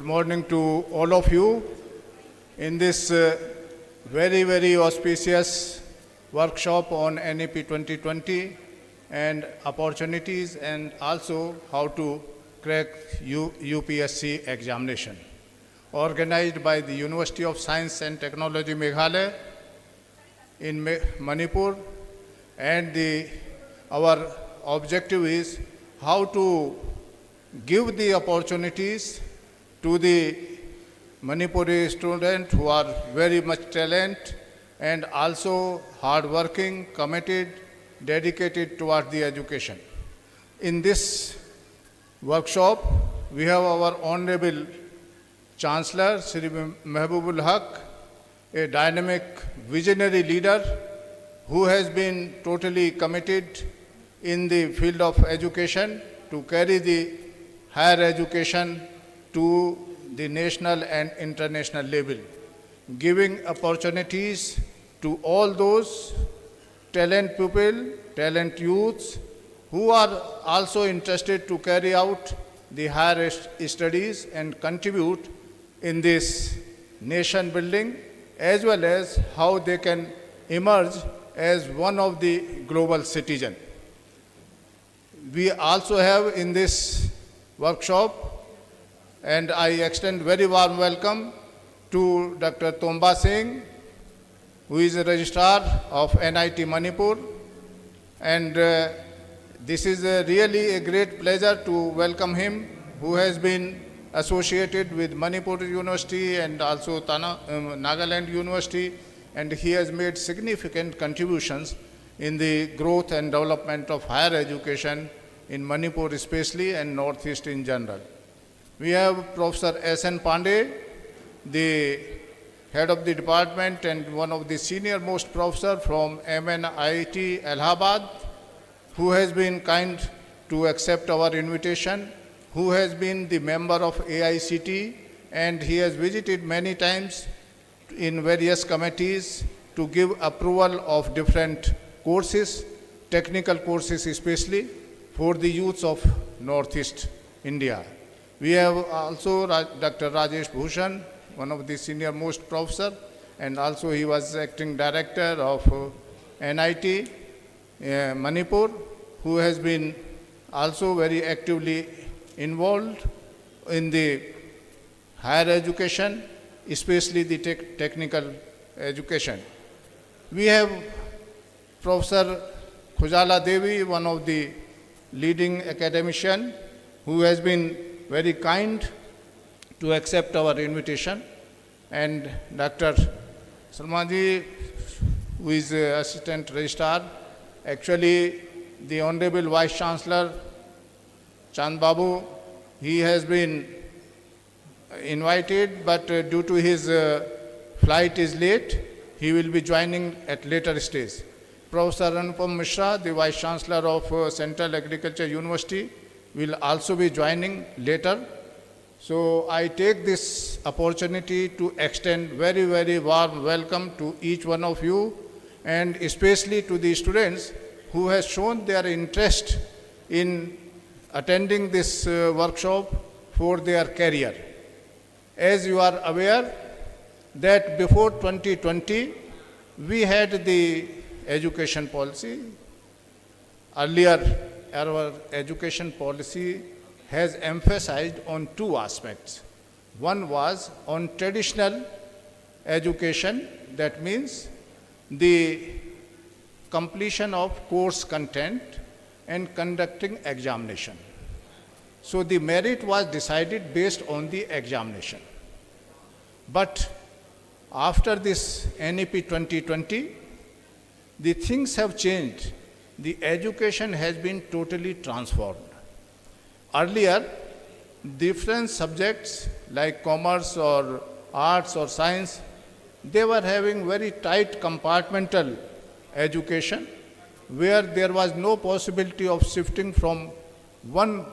morning to all of you in this very auspicious workshop on NEP 2020 and opportunities and also how to crack UPSC examination. Organized by the University of Science and Technology Meghalaya in Manipur, and our objective is how to give the opportunities to the Manipuri students who are very much talent and also hard-working, committed, dedicated towards the education. In this workshop, we have our Honorable Chancellor, Shri Mehboob ul Haq, a dynamic, visionary leader who has been totally committed in the field of education to carry the higher education to the national and international level, giving opportunities to all those talent people, talent youths who are also interested to carry out the higher studies and contribute in this nation building, as well as how they can emerge as one of the global citizens. We also have in this workshop, and I extend very warm welcome to Dr. Tomba Singh, who is a registrar of NIT Manipur, and this is really a great pleasure to welcome him, who has been associated with Manipur University and also Nagaland University, and he has made significant contributions in the growth and development of higher education in Manipur especially and Northeast in general. We have Professor S.N. Pandey, the head of the department and one of the senior most professor from MNIT Allahabad, who has been kind to accept our invitation, who has been the member of AICT, and he has visited many times in various committees to give approval of different courses, technical courses especially, for the youths of Northeast India. We have also Dr. Rajesh Bhushan, one of the senior most professor, and also he was acting director of NIT Manipur, who has been also very actively involved in the higher education, especially the technical education. We have Professor Khujala Devi, one of the leading academician, who has been very kind to accept our invitation, and Dr. Salmanji, who is assistant registrar. Actually, the Honorable Vice Chancellor Chand Babu, he has been invited, but due to his flight is late, he will be joining at later stage. Professor Anupam Mishra, the Vice Chancellor of Central Agriculture University, will also be joining later. So I take this opportunity to extend very warm welcome to each one of you, and especially to the students who has shown their interest in attending this workshop for their career. As you are aware that before 2020, we had the education policy. Earlier, our education policy has emphasized on two aspects. One was on traditional education, that means the completion of course content and conducting examination. So the merit was decided based on the examination. But after this NEP 2020, the things have changed. The education has been totally transformed. Earlier, different subjects like commerce or arts or science, they were having very tight compartmental education where there was no possibility of shifting from one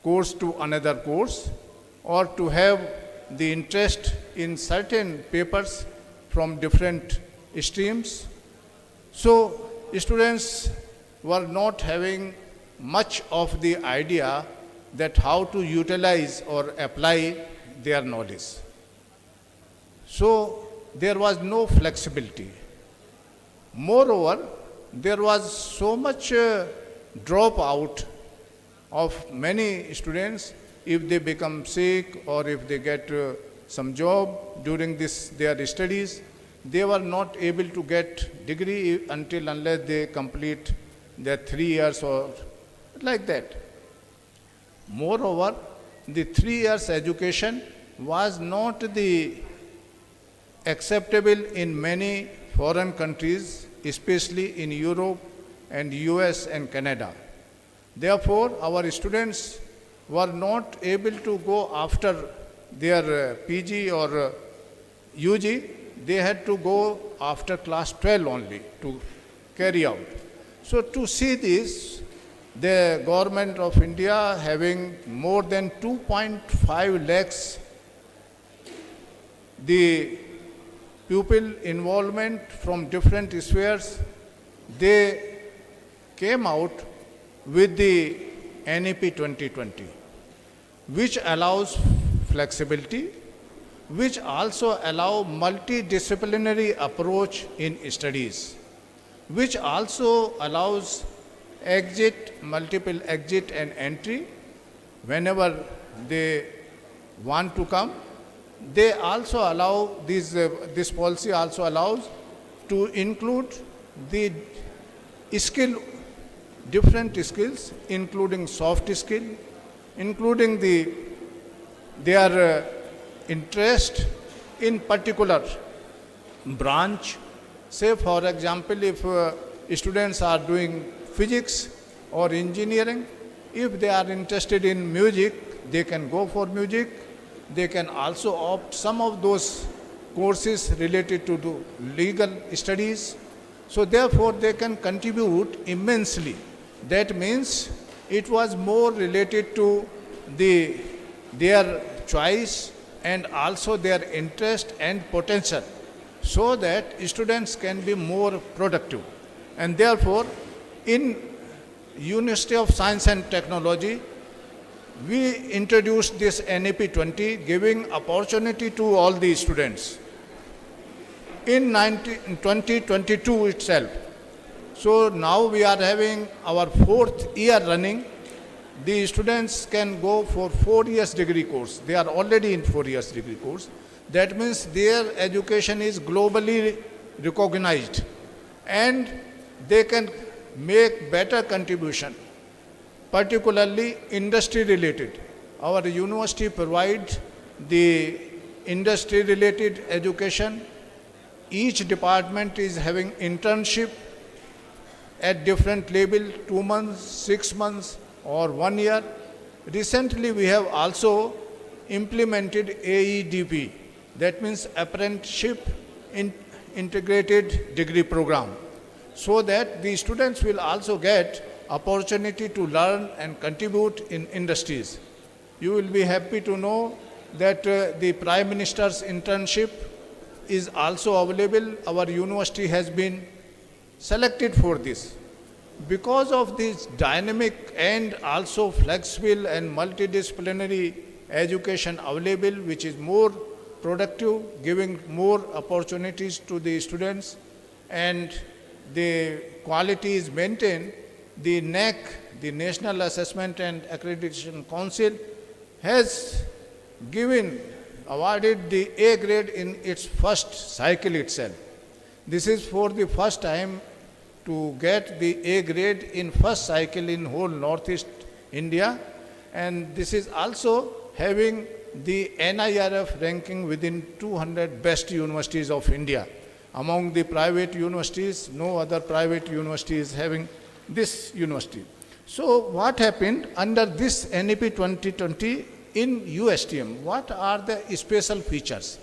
course to another course, or to have the interest in certain papers from different streams. So students were not having much of the idea that how to utilize or apply their knowledge. So there was no flexibility. Moreover, there was so much dropout of many students if they become sick or if they get some job during their studies. They were not able to get degree unless they complete their 3 years or like that. Moreover, the 3 years education was not the acceptable in many foreign countries, especially in Europe and US and Canada. Therefore, our students were not able to go after their PG or UG. They had to go after class 12 only to carry out. So to see this, the government of India having more than 2.5 lakhs the pupil involvement from different spheres, they came out with the NEP 2020, which allows flexibility, which also allow multidisciplinary approach in studies, which also allows multiple exit and entry whenever they want to come. They also allow, this policy also allows to include the different skills, including soft skill, including their interest in particular branch. Say for example, if students are doing physics or engineering, if they are interested in music, they can go for music. They can also opt some of those courses related to the legal studies. So therefore, they can contribute immensely. That means it was more related to their choice and also their interest and potential, so that students can be more productive. And therefore, in University of Science and Technology, we introduced this NEP 20, giving opportunity to all the students. In 2022 itself, so now we are having our 4th year running. The students can go for 4 years degree course. They are already in 4 years degree course. That means their education is globally recognized and they can make better contribution, particularly industry related. Our university provides the industry related education. Each department is having internship at different level, 2 months, 6 months or 1 year. Recently we have also implemented AEDP, that means Apprenticeship Integrated Degree Program, so that the students will also get opportunity to learn and contribute in industries. You will be happy to know that the Prime Minister's internship is also available. Our university has been selected for this. Because of this dynamic and also flexible and multidisciplinary education available, which is more productive, giving more opportunities to the students, and the quality is maintained, the NAAC, the National Assessment and Accreditation Council, has awarded the A grade in its first cycle itself. This is for the first time to get the A grade in first cycle in whole Northeast India, and this is also having the NIRF ranking within 200 best universities of India. Among the private universities, no other private university is having this university. So what happened under this NEP 2020 in USTM? What are the special features?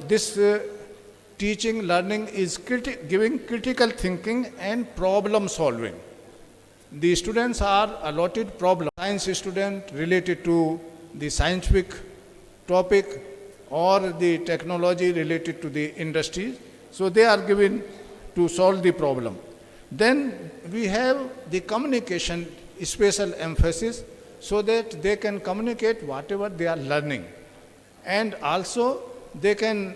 This teaching learning is giving critical thinking and problem solving. The students are allotted problem. Science student related to the scientific topic or the technology related to the industry. So they are given to solve the problem. Then we have the communication special emphasis. so that they can communicate whatever they are learning. And also they can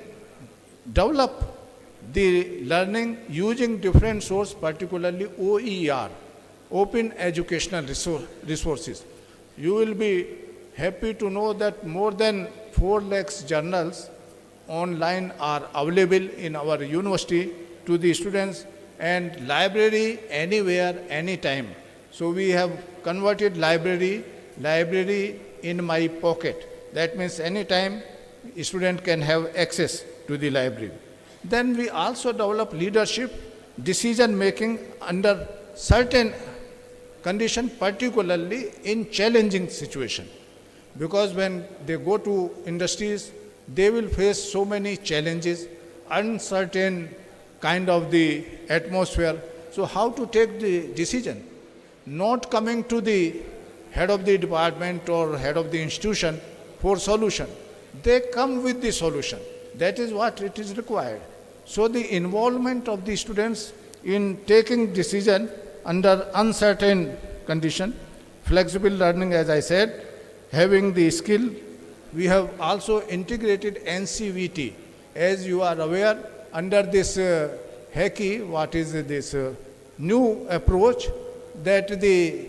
develop the learning using different sources, particularly OER, Open Educational Resources. You will be happy to know that more than 4 lakhs journals online are available in our university to the students, and library anywhere, anytime. So we have converted library in my pocket. That means anytime a student can have access to the library. Then we also develop leadership, decision making under certain condition, particularly in challenging situation. Because when they go to industries, they will face so many challenges, uncertain kind of the atmosphere. So how to take the decision? Not coming to the head of the department or head of the institution for solution. They come with the solution. That is what it is required. So the involvement of the students in taking decision under uncertain condition, flexible learning, as I said, having the skill. We have also integrated NCVT. As you are aware, under this HACCI, what is this new approach that the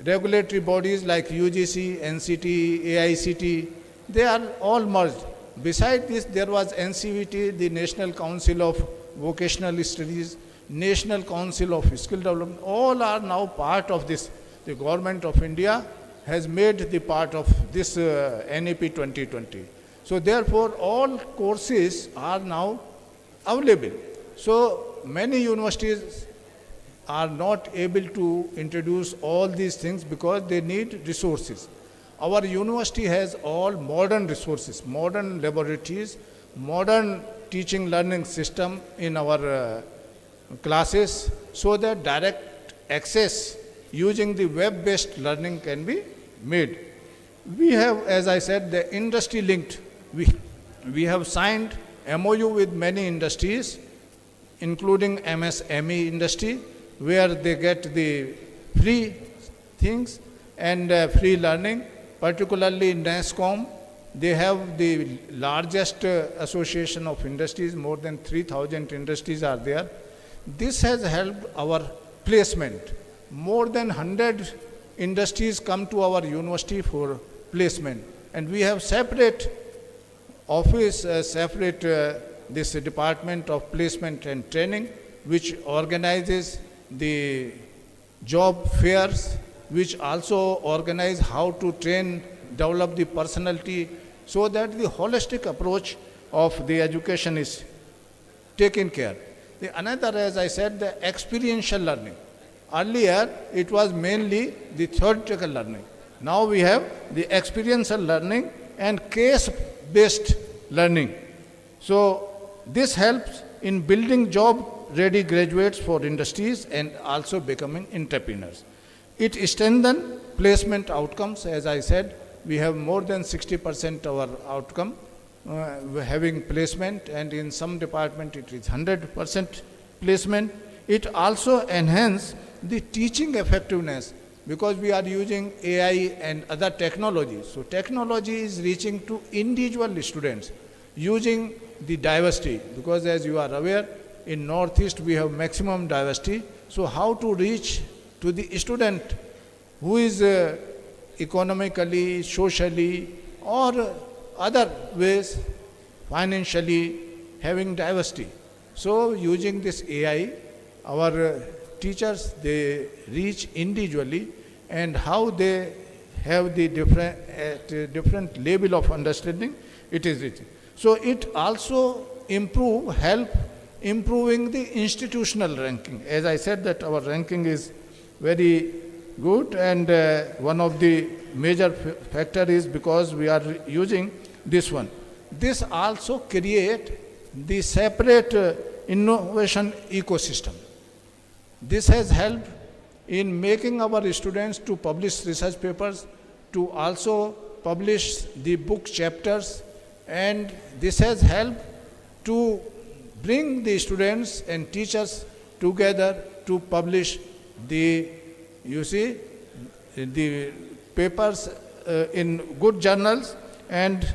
regulatory bodies like UGC, NCT, AICT, they are all merged. Besides this, there was NCVT, the National Council of Vocational Studies, National Council of Skill Development, all are now part of this. The Government of India has made the part of this NEP 2020. So therefore, all courses are now available. So many universities are not able to introduce all these things because they need resources. Our university has all modern resources, modern laboratories, modern teaching learning system in our classes, so that direct access using the web-based learning can be made. We have, as I said, the industry linked. We have signed MOU with many industries, including MSME industry, where they get the free things and free learning. Particularly in NASSCOM, they have the largest association of industries, more than 3,000 industries are there. This has helped our placement. More than 100 industries come to our university for placement. And we have separate office, separate this department of placement and training, which organizes the job fairs, which also organize how to train, develop the personality, so that the holistic approach of the education is taken care. The another, as I said, the experiential learning. Earlier, it was mainly the theoretical learning. Now we have the experiential learning and case-based learning. So this helps in building job-ready graduates for industries and also becoming entrepreneurs. It strengthens placement outcomes. As I said, we have more than 60% our outcome having placement, and in some department it is 100% placement. It also enhances the teaching effectiveness because we are using AI and other technologies. So technology is reaching to individual students using the diversity, because as you are aware, in Northeast we have maximum diversity. So how to reach to the student who is economically, socially, or other ways, financially, having diversity. So using this AI, our teachers, they reach individually, and how they have the different level of understanding, it is reaching. So it also help improving the institutional ranking. As I said, that our ranking is very good, and one of the major factor is because we are using this one. This also create the separate innovation ecosystem. This has helped in making our students to publish research papers, to also publish the book chapters, and this has helped to bring the students and teachers together to publish the, you see, the papers in good journals, and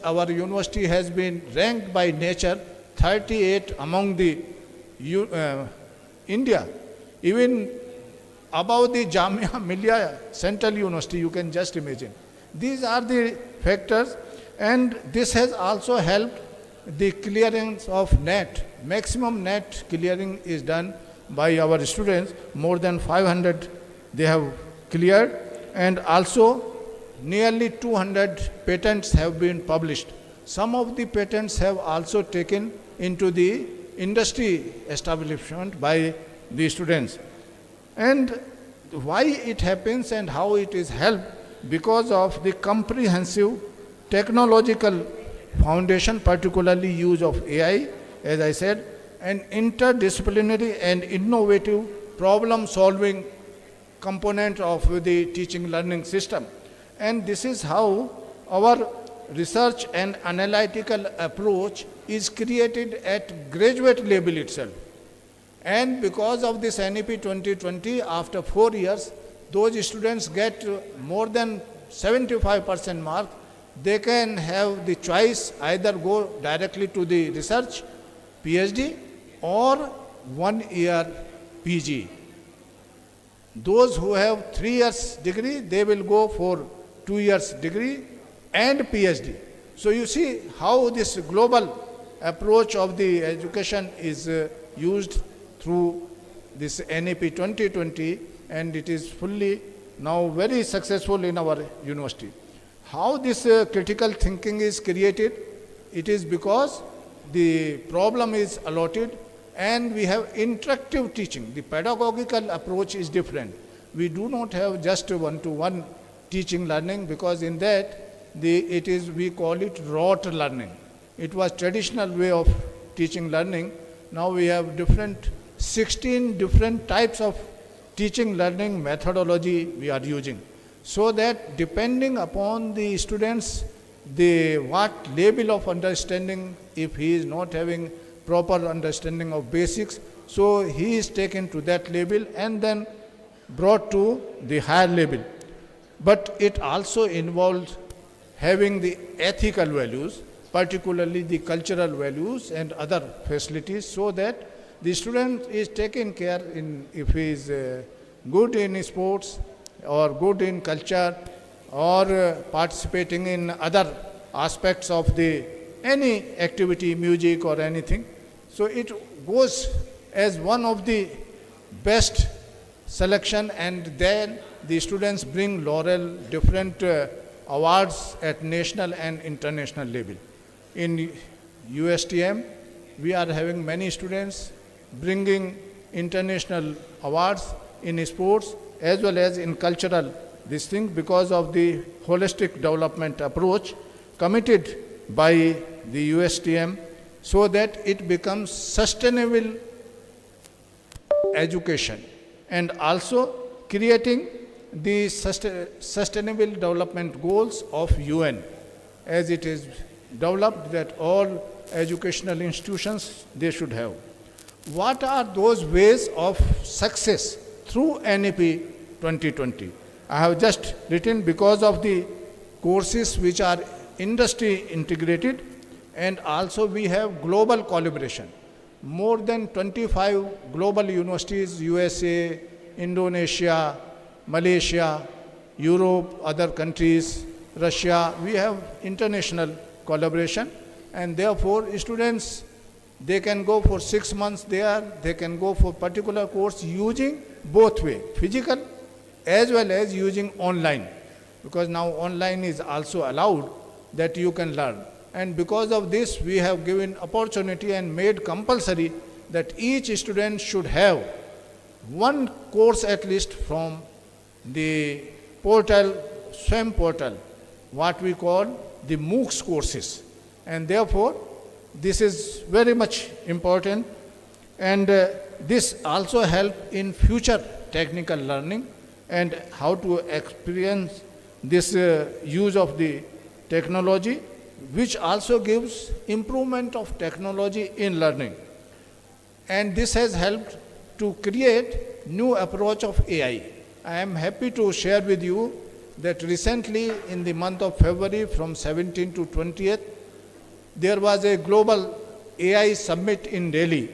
our university has been ranked by Nature 38 among the India, even above the Jamia Millia Central University, you can just imagine. These are the factors, and this has also helped the clearance of net. Maximum net clearing is done by our students. More than 500 they have cleared, and also nearly 200 patents have been published. Some of the patents have also taken into the industry establishment by the students. And why it happens and how it is helped? Because of the comprehensive technological foundation, particularly use of AI, as I said, and interdisciplinary and innovative problem-solving component of the teaching learning system. And this is how our research and analytical approach is created at graduate level itself. And because of this NEP 2020, after 4 years, those students get more than 75% mark. They can have the choice, either go directly to the research, PhD, or 1 year PG. Those who have 3 years degree, they will go for 2 years degree and PhD. So you see how this global approach of the education is used through this NEP 2020, and it is fully now very successful in our university. How this critical thinking is created? It is because the problem is allotted and we have interactive teaching. The pedagogical approach is different. We do not have just one-to-one teaching learning, because in that we call it rote learning. It was traditional way of teaching learning. Now we have 16 different types of teaching learning methodology we are using, so that depending upon the students, what level of understanding, if he is not having proper understanding of basics, so he is taken to that level and then brought to the higher level. But it also involves having the ethical values, particularly the cultural values and other facilities, so that the student is taken care in, if he is good in sports or good in culture or participating in other aspects of the any activity, music or anything. So it goes as one of the best selection, and then the students bring laurel, different awards at national and international level. In USTM, we are having many students bringing international awards in sports as well as in cultural this thing, because of the holistic development approach committed by the USTM, so that it becomes sustainable education, and also creating the sustainable development goals of UN, as it is developed that all educational institutions they should have. What are those ways of success through NEP 2020? I have just written, because of the courses which are industry integrated, and also we have global collaboration. More than 25 global universities, USA, Indonesia, Malaysia, Europe, other countries, Russia, we have international collaboration, and therefore students, they can go for 6 months there, they can go for particular course using both way, physical as well as using online, because now online is also allowed that you can learn. And because of this, we have given opportunity and made compulsory that each student should have one course at least from the portal, SWAM portal, what we call the MOOCs courses. And therefore, this is very much important, and this also help in future technical learning and how to experience this use of the technology, which also gives improvement of technology in learning. And this has helped to create new approach of AI. I am happy to share with you that recently in the month of February from 17th to 20th, there was a global AI summit in Delhi.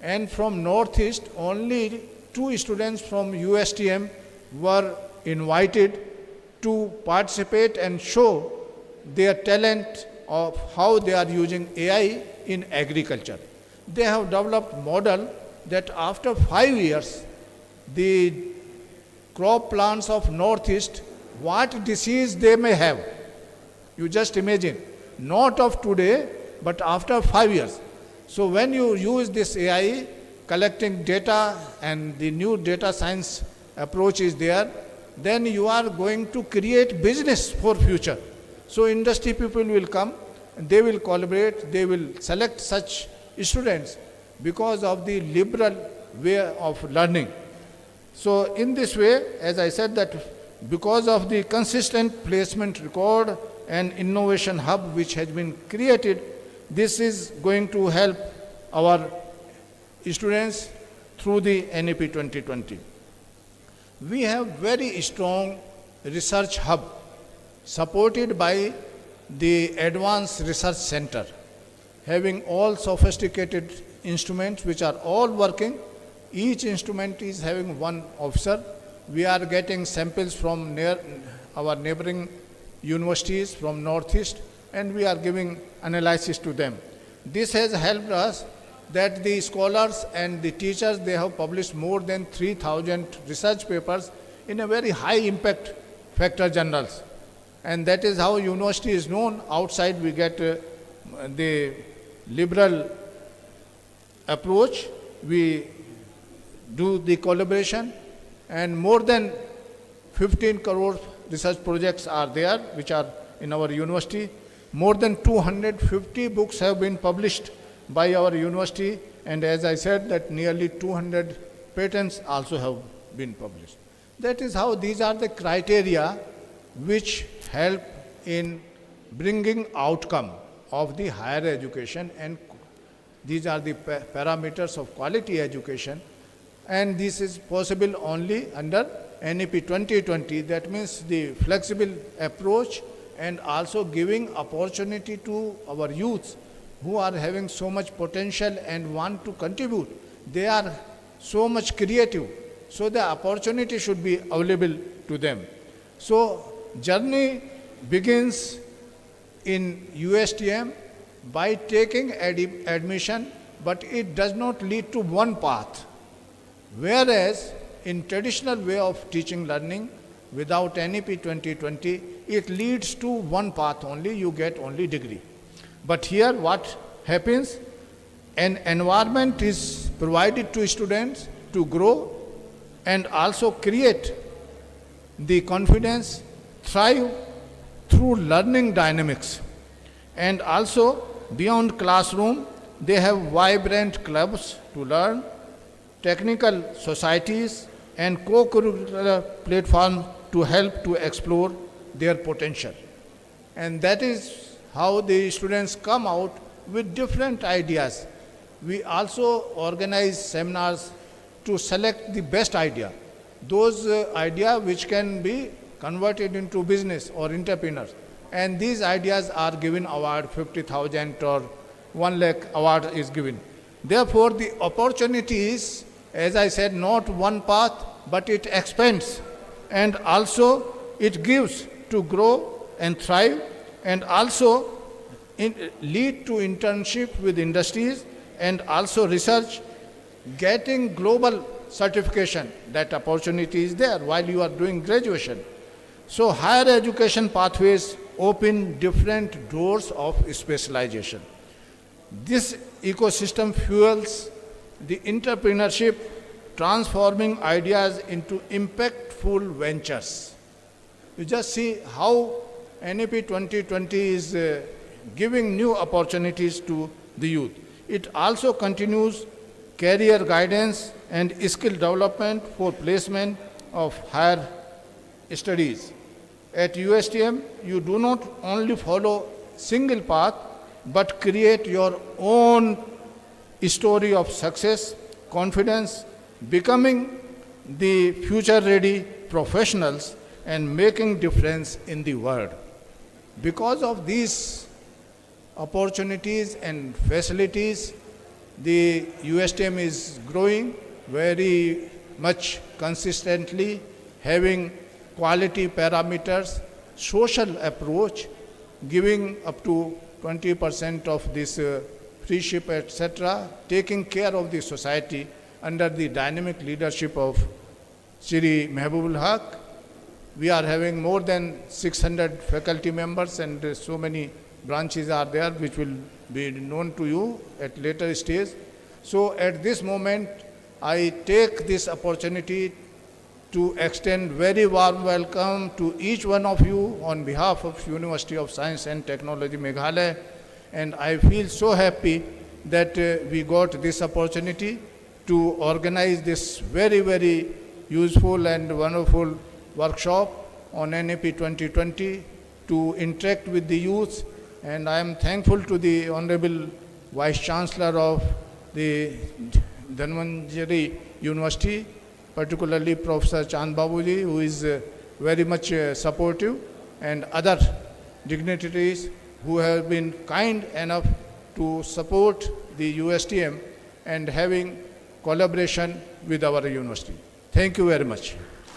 And from Northeast, only 2 students from USTM were invited to participate and show their talent of how they are using AI in agriculture. They have developed model that after 5 years, the crop plants of Northeast, what disease they may have. You just imagine, not of today, but after 5 years. So when you use this AI, collecting data and the new data science approach is there, then you are going to create business for future. So industry people will come, they will collaborate, they will select such students because of the liberal way of learning. So in this way, as I said, that because of the consistent placement record and innovation hub which has been created, this is going to help our students through the NEP 2020. We have very strong research hub supported by the Advanced Research Center, having all sophisticated instruments which are all working. Each instrument is having one officer. We are getting samples from our neighboring universities from Northeast, and we are giving analysis to them. This has helped us that the scholars and the teachers, they have published more than 3,000 research papers in a very high impact factor journals. And that is how university is known. Outside we get the liberal approach. We do the collaboration, and more than 15 crore research projects are there which are in our university. More than 250 books have been published by our university, and as I said, that nearly 200 patents also have been published. That is how these are the criteria which help in bringing outcome of the higher education, and these are the parameters of quality education, and this is possible only under NEP 2020. That means the flexible approach and also giving opportunity to our youths who are having so much potential and want to contribute. They are so much creative, so the opportunity should be available to them. So journey begins in USTM by taking admission, but it does not lead to one path. Whereas in traditional way of teaching learning, without NEP 2020, it leads to one path only, you get only degree. But here what happens, an environment is provided to students to grow and also create the confidence, thrive through learning dynamics. And also beyond classroom, they have vibrant clubs to learn, technical societies, and co-curricular platform to help to explore their potential. And that is how the students come out with different ideas. We also organize seminars to select the best idea, those ideas which can be converted into business or entrepreneurs. And these ideas are given award, 50,000 or 1 lakh award is given. Therefore, the opportunity is, as I said, not one path, but it expands, and also it gives to grow and thrive, and also lead to internship with industries, and also research, getting global certification. That opportunity is there while you are doing graduation. So higher education pathways open different doors of specialization. This ecosystem fuels the entrepreneurship, transforming ideas into impactful ventures. You just see how NEP 2020 is giving new opportunities to the youth. It also continues career guidance and skill development for placement of higher studies. At USTM, you do not only follow single path, but create your own story of success, confidence, becoming the future-ready professionals and making difference in the world. Because of these opportunities and facilities, the USTM is growing very much consistently, having quality parameters, social approach, giving up to 20% of this free ship, etc., taking care of the society under the dynamic leadership of Shri Mehboob Haq. We are having more than 600 faculty members, and so many branches are there which will be known to you at later stage. So at this moment, I take this opportunity to extend very warm welcome to each one of you on behalf of University of Science and Technology Meghalaya, and I feel so happy that we got this opportunity to organize this very, very useful and wonderful workshop on NAP 2020 to interact with the youth. And I am thankful to the Honorable Vice Chancellor of the Dhanvanjari University, particularly Professor Chand Babuji, who is very much supportive, and other dignitaries who have been kind enough to support the USTM and having collaboration with our university. Thank you very much.